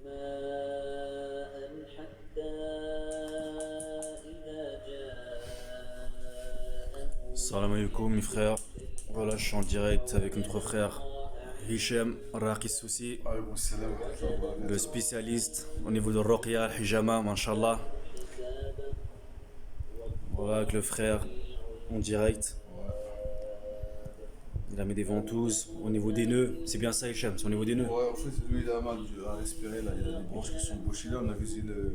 ماء حتى إذا Salam alaikum mes frères, voilà je suis en direct avec notre frère Hichem Rakissoussi, Alaykoum salam wa rahmatullahi wa le barakatuh. spécialiste au niveau de Ruqya, Hijama, Mashallah. Voilà avec le frère en direct, il a mis des ventouses au niveau des nœuds, c'est bien ça Hichem, c'est au niveau des nœuds. Ouais, en fait, lui, il a mal à respirer, là. Il a des bronches qui sont bouchées, là. On a visé le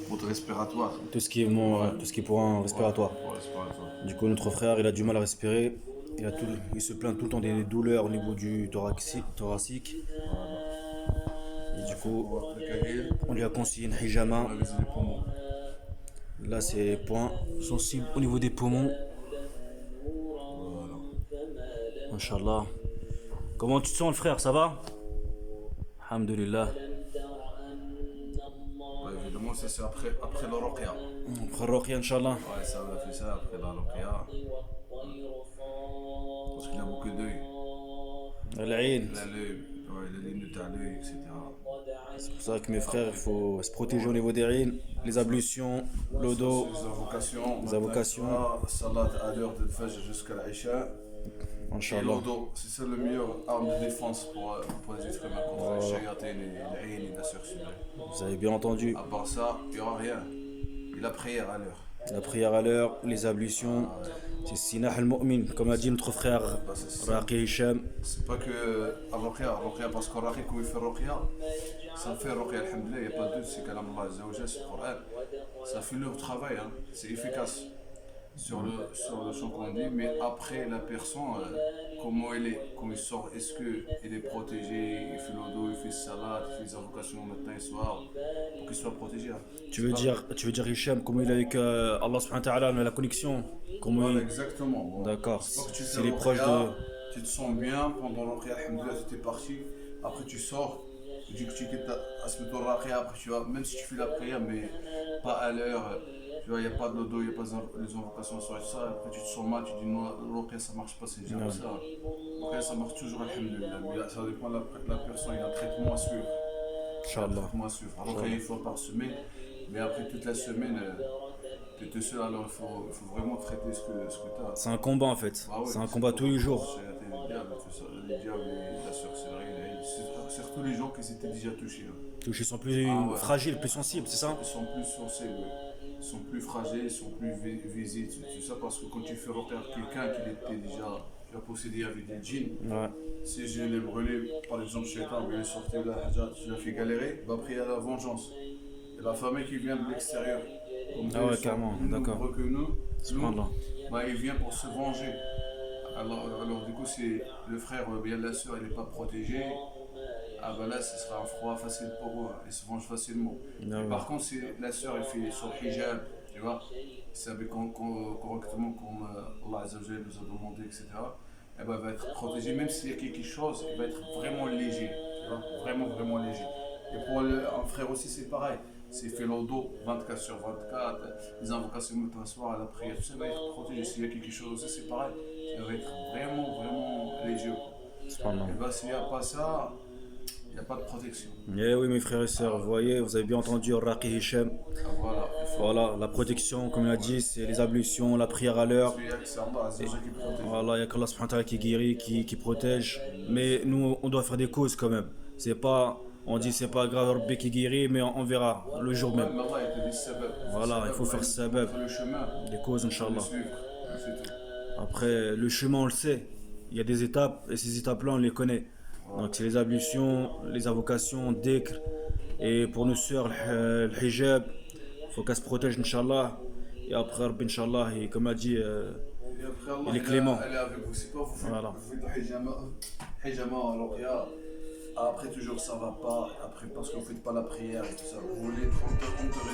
mode respiratoire. Tout ce qui est, tout ce qui est pour un respiratoire. Ouais, respiratoire. Du coup notre frère il a du mal à respirer, il se plaint tout le temps des douleurs au niveau du thoracique. Et du coup On va précailler. on lui a conseillé une Hijama. On a visé les poumons. Là, c'est point sensible au niveau des poumons. Voilà. Inch'Allah. Comment tu te sens, le frère? Ça va? Alhamdulillah. Ouais, évidemment, ça, c'est après le ruqya. Frère Ruqya, Inch'Allah. Ouais, ça, on a fait ça après la ruqya. Parce qu'il a beaucoup d'œil. Al-Ain. Il a l'œil, ouais, la ligne de ta l'œil, etc. C'est pour ça que mes frères, il faut se protéger au niveau des reins, les ablutions, le dos. Les invocations. Les invocations. Salat à l'heure de Fajr jusqu'à l'Aïcha. Et Inch'Allah. l'odo, c'est ça le meilleur arme de défense pour les êtres humains contre les shayatin et les aïn et la sorcellerie. Vous avez bien entendu. À part ça, il n'y aura rien. Et la prière à l'heure. La prière à l'heure, les ablutions. C'est Sinah al-Mu'min, comme a dit notre frère Bah, c'est ça. Raqi Hichem. C'est pas que à ruqya, parce qu'au ruqya, quand il fait ruqya, ça fait ruqya, alhamdoulilah, il n'y a pas de doute, c'est qu'Allah Azza wa Jalla, c'est le Coran. Ça fait leur travail, hein. C'est efficace sur le champ qu'on dit, mais après la personne, comment elle est, quand il sort, est-ce qu'elle est protégée, il fait l'odo, il fait salat, il fait les invocations matin et soir, pour qu'il soit protégé. Hein. Tu veux dire Hichem, comment il est avec Allah subhanahu wa ta'ala, la connexion? Comment Voilà, il... exactement. Bon. D'accord. C'est pas que tu C'est fais les ruqya, proches de... tu te sens bien pendant le ruqya, alhamdoulilah, tu es parti, après tu sors, tu dis que tu quittes à ce moment ruqya, après tu vas, même si tu fais la prière, mais pas à l'heure, tu vois, il n'y a pas de lodo, il n'y a pas les invocations sur ça, après tu te sens mal, tu dis non, le ruqya ça marche pas, c'est jamais ça. Le ruqya ça marche toujours, alhamdoulilah, mais là, ça dépend de la personne, il y a un traitement à suivre. Inch'Allah. Traitement à suivre. Ruqya une fois par semaine, mais après toute la semaine, tu es tout seul, alors il faut vraiment traiter ce que tu as. C'est un combat en fait. Ah ouais, C'est un combat tous les jours. C'est le diable, tout ça. Le diable et la sorcellerie, c'est surtout les gens qui s'étaient déjà touchés. Là. Ils sont plus Ah ouais. fragiles, plus sensibles, c'est ça? Ils sont plus sensibles, ouais. Ils sont plus fragiles, ils sont plus visibles. Tout ça parce que quand tu fais refaire quelqu'un qui était déjà possédé avec des djinns, Ouais. si je l'ai brûlé, par exemple, chez toi, il est sorti de la haja, tu l'as fait galérer, va prier à la vengeance. Et la famille qui vient de l'extérieur, comme Ah ouais, ils sont carrément, plus d'accord. nombreux que nous, Subhanallah. bah, il vient pour se venger. Alors du coup, c'est le frère, bien la soeur, elle n'est pas protégée. Ah bah là, ce sera un froid facile pour eux, ils se vengent facilement. Ah ouais. Par contre, si la soeur, elle fait son hijab, tu vois, s'habille correctement comme Allah Azza wa Jalla nous a demandé, etc. Eh ben, elle va être protégée, même s'il y a quelque chose, elle va être vraiment léger, tu vois, vraiment, vraiment léger. Et pour un frère aussi, c'est pareil. S'il fait l'odo 24 sur 24, les invocations matin soir, la prière, tout ça va être protégé. S'il y a quelque chose aussi, c'est pareil. Ça va être vraiment, vraiment léger. Subhanallah. Et bah, s'il n'y a pas ça, il n'y a pas de protection. Eh oui, mes frères et sœurs, vous voyez, vous avez bien entendu Raqi Hichem. Ah, voilà, il faut. Voilà, la protection, comme il a dit, c'est les ablutions, la prière à l'heure. Il y a que c'est Allah Azza wa Jalla qui protège. Voilà, il n'y a qu'Allah subhanahu wa ta'ala qui guérit, qui protège. Mais nous, on doit faire des causes quand même. C'est pas, on dit c'est pas grave, Rabbi qui guérit, mais on verra le jour Ouais, même. mais Allah, il te dit sabab. Voilà, il faut faire sabab. Le chemin, Les causes, il faut le Inch'Allah. suivre. C'est tout. Après, le chemin, on le sait. Il y a des étapes, et ces étapes-là, on les connaît. Donc, c'est les ablutions, les invocations, dhikr. Et pour nos sœurs, le hijab, il faut qu'elles se protègent, Inch'Allah. Et après, Rabbi, Inch'Allah, et comme a dit, Et après, Allah, il est clément. Elle est avec vous. C'est pas vous faites, Voilà. vous faites le hijama, ruqya. Après, toujours ça va pas. Après, parce que vous faites pas la prière et tout ça. Vous voulez 30 heures,